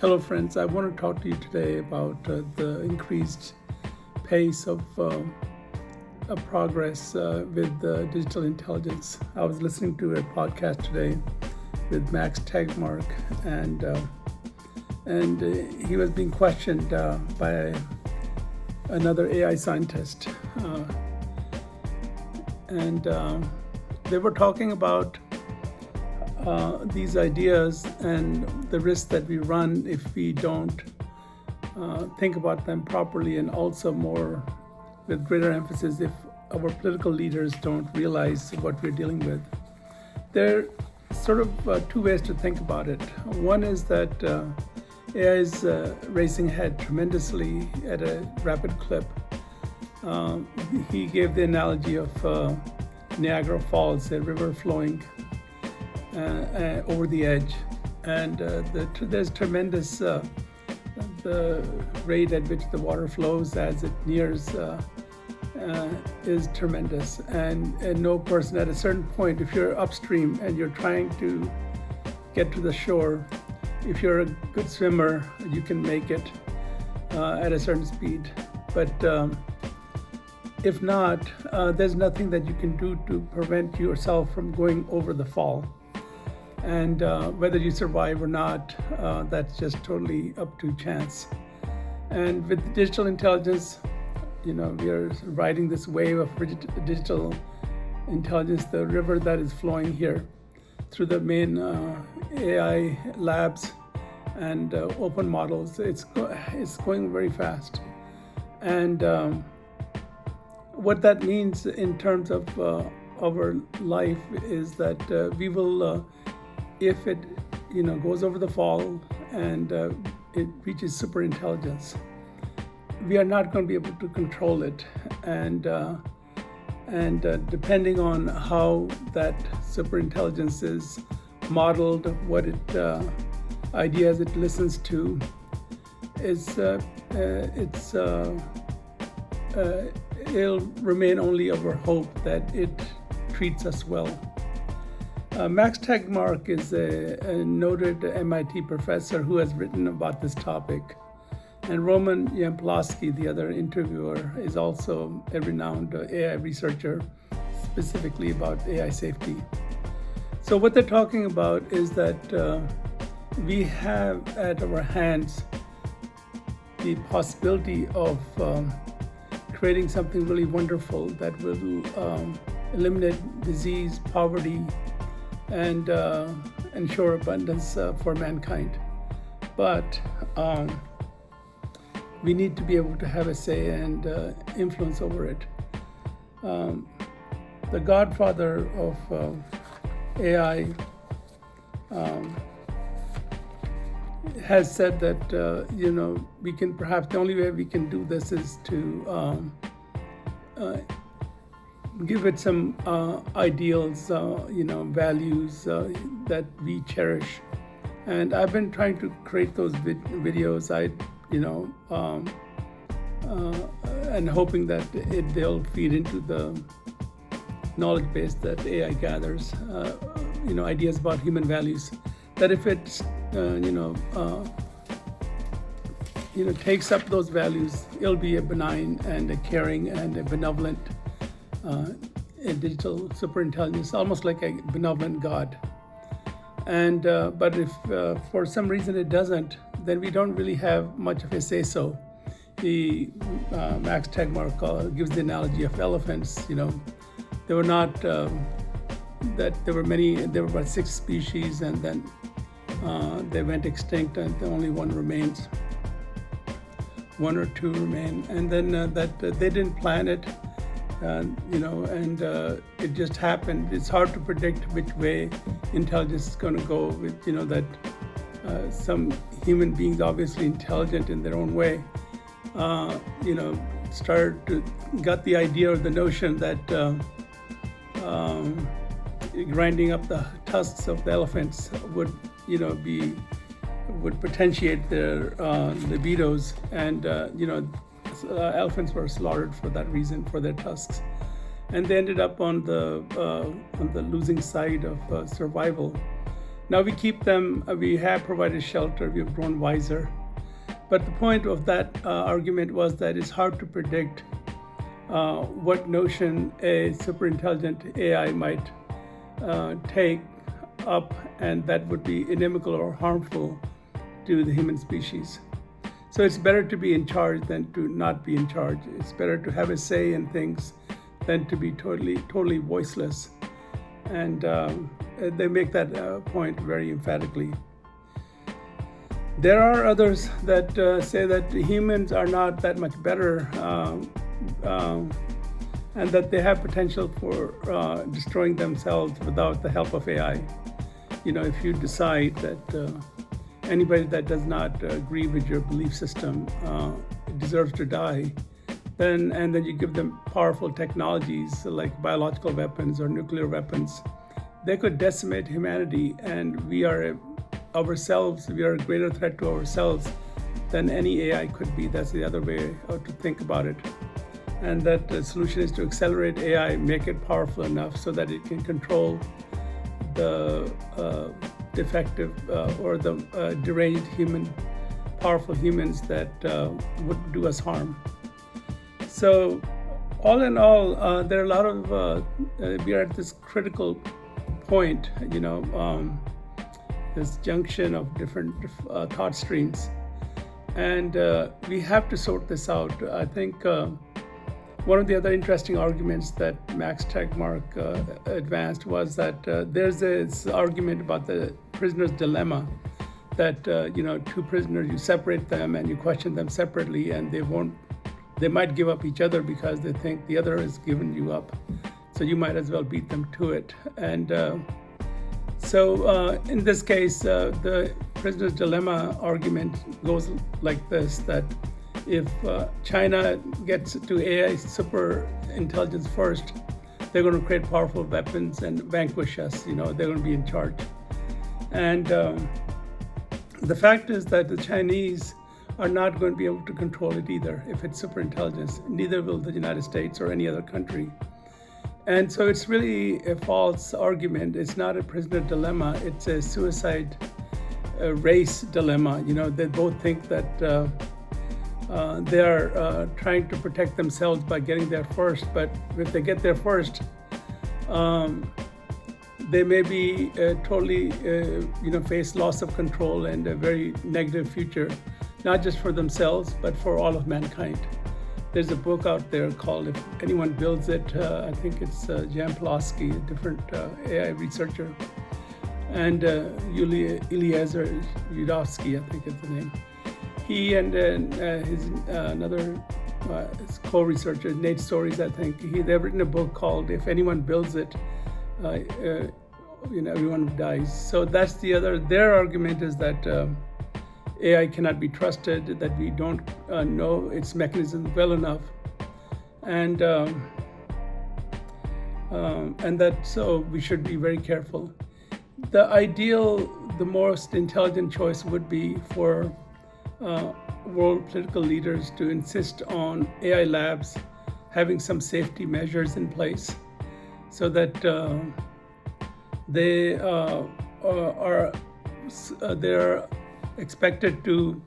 Hello friends, I want to talk to you today about the increased pace of progress with digital intelligence. I was listening to a podcast today with Max Tegmark, and he was being questioned by another AI scientist. And they were talking about these ideas and the risks that we run if we don't think about them properly, and also more with greater emphasis if our political leaders don't realize what we're dealing with. There are sort of two ways to think about it. One is that AI is racing ahead tremendously at a rapid clip. He gave the analogy of Niagara Falls, a river flowing over the edge, and there's tremendous the rate at which the water flows as it nears is tremendous, and no person at a certain point, if you're upstream and you're trying to get to the shore, if you're a good swimmer, you can make it at a certain speed, but if not, there's nothing that you can do to prevent yourself from going over the fall. And whether you survive or not, that's just totally up to chance. And with digital intelligence, we are riding this wave of digital intelligence, the river that is flowing here through the main AI labs and open models. It's going very fast. And what that means in terms of our life is that we will if it goes over the fall and it reaches superintelligence, we are not going to be able to control it, and depending on how that superintelligence is modeled, what ideas it listens to, it'll remain only our hope that it treats us well. Max Tegmark is a noted MIT professor who has written about this topic. And Roman Yampolsky, the other interviewer, is also a renowned AI researcher, specifically about AI safety. So what they're talking about is that we have at our hands the possibility of creating something really wonderful that will eliminate disease, poverty, and ensure abundance for mankind. But we need to be able to have a say and influence over it. The godfather of AI has said that we can perhaps the only way we can do this is to give it some ideals, values that we cherish. And I've been trying to create those videos. And hoping that they'll feed into the knowledge base that AI gathers. Ideas about human values. That if it, takes up those values, it'll be a benign and a caring and a benevolent. A digital superintelligence, almost like a benevolent God. And but if for some reason it doesn't, then we don't really have much of a say-so. Max Tegmark gives the analogy of elephants. There were not there were about 6 species, and then they went extinct, and only one remains. 1 or 2 remain, and then they didn't plan it. And it just happened. It's hard to predict which way intelligence is going to go. With that some human beings, obviously intelligent in their own way, got the idea or the notion that grinding up the tusks of the elephants would potentiate their libidos, and elephants were slaughtered for that reason, for their tusks, and they ended up on the losing side of survival. Now we keep them, we have provided shelter, we've grown wiser. But the point of that argument was that it's hard to predict what notion a superintelligent AI might take up, and that would be inimical or harmful to the human species. So it's better to be in charge than to not be in charge. It's better to have a say in things than to be totally voiceless. And they make that point very emphatically. There are others that say that humans are not that much better, and that they have potential for destroying themselves without the help of AI. If you decide that anybody that does not agree with your belief system deserves to die, and then you give them powerful technologies like biological weapons or nuclear weapons, they could decimate humanity, and we are a greater threat to ourselves than any AI could be. That's the other way to think about it. And that the solution is to accelerate AI, make it powerful enough so that it can control the defective or the deranged powerful humans that would do us harm. So all in all, there are a lot of, we are at this critical point, this junction of different thought streams. And we have to sort this out. I think one of the other interesting arguments that Max Tegmark advanced was that there's this argument about the prisoner's dilemma, that two prisoners, you separate them and you question them separately, and they might give up each other because they think the other has given you up. So you might as well beat them to it. And so in this case, the prisoner's dilemma argument goes like this, that if China gets to AI super intelligence first, they're going to create powerful weapons and vanquish us. They're going to be in charge. And the fact is that the Chinese are not going to be able to control it either. If it's super intelligence, neither will the United States or any other country. And so it's really a false argument. It's not a prisoner dilemma. It's a suicide race dilemma. They both think that they are trying to protect themselves by getting there first. But if they get there first, they may be totally, face loss of control and a very negative future, not just for themselves, but for all of mankind. There's a book out there called If Anyone Builds It. I think it's Jan Pulaski, a different AI researcher, and Eliezer Yudovsky, I think is the name. He and his his co-researcher, Nate Stories, I think, they've written a book called If Anyone Builds It, everyone dies. So that's their argument is that AI cannot be trusted, that we don't know its mechanism well enough, and that so we should be very careful. The most intelligent choice would be for world political leaders to insist on AI labs having some safety measures in place, so that they're expected to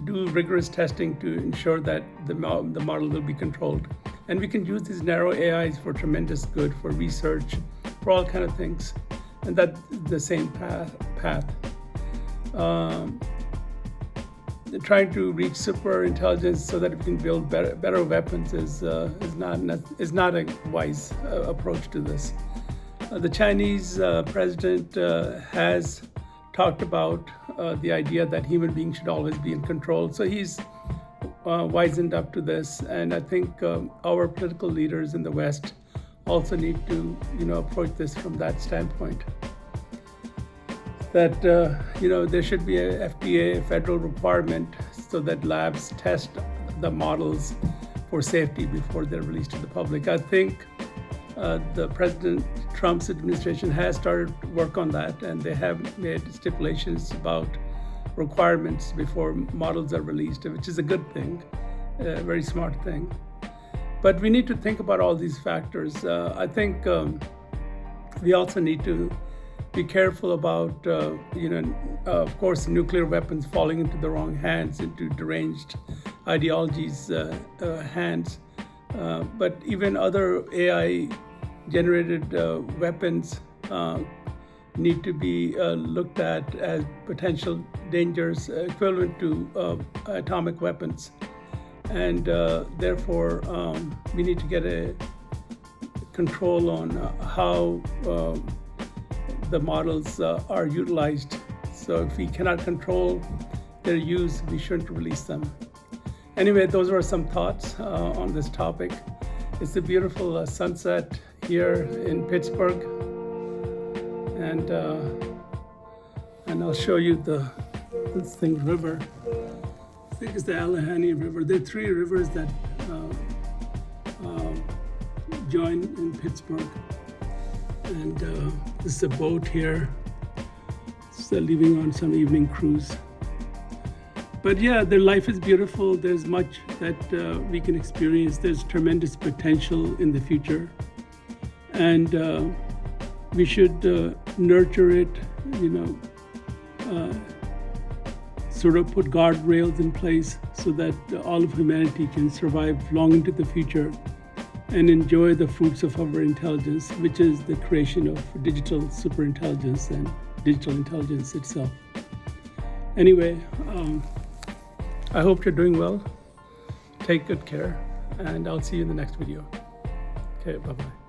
do rigorous testing to ensure that the model will be controlled. And we can use these narrow AIs for tremendous good, for research, for all kind of things. And that's the same path. Trying to reach super intelligence so that we can build better weapons is not a wise approach to this. The Chinese president has talked about the idea that human beings should always be in control. So he's wisened up to this, and I think our political leaders in the West also need to, approach this from that standpoint. That there should be a FDA federal requirement so that labs test the models for safety before they're released to the public. I think the President Trump's administration has started work on that, and they have made stipulations about requirements before models are released, which is a good thing, a very smart thing. But we need to think about all these factors. I think we also need to be careful about, of course, nuclear weapons falling into the wrong hands, into deranged ideologies' hands. But even other AI-generated weapons need to be looked at as potential dangers equivalent to atomic weapons. And therefore, we need to get a control on how the models are utilized. So if we cannot control their use, we shouldn't release them. Anyway, those are some thoughts on this topic. It's a beautiful sunset here in Pittsburgh, and I'll show you this river. I think it's the Allegheny River. There are three rivers that join in Pittsburgh, and this is a boat here. It's leaving on some evening cruise. But yeah, their life is beautiful. There's much that we can experience. There's tremendous potential in the future, and we should nurture it. Sort of put guardrails in place so that all of humanity can survive long into the future and enjoy the fruits of our intelligence, which is the creation of digital superintelligence and digital intelligence itself. Anyway, I hope you're doing well. Take good care, and I'll see you in the next video. Okay, bye-bye.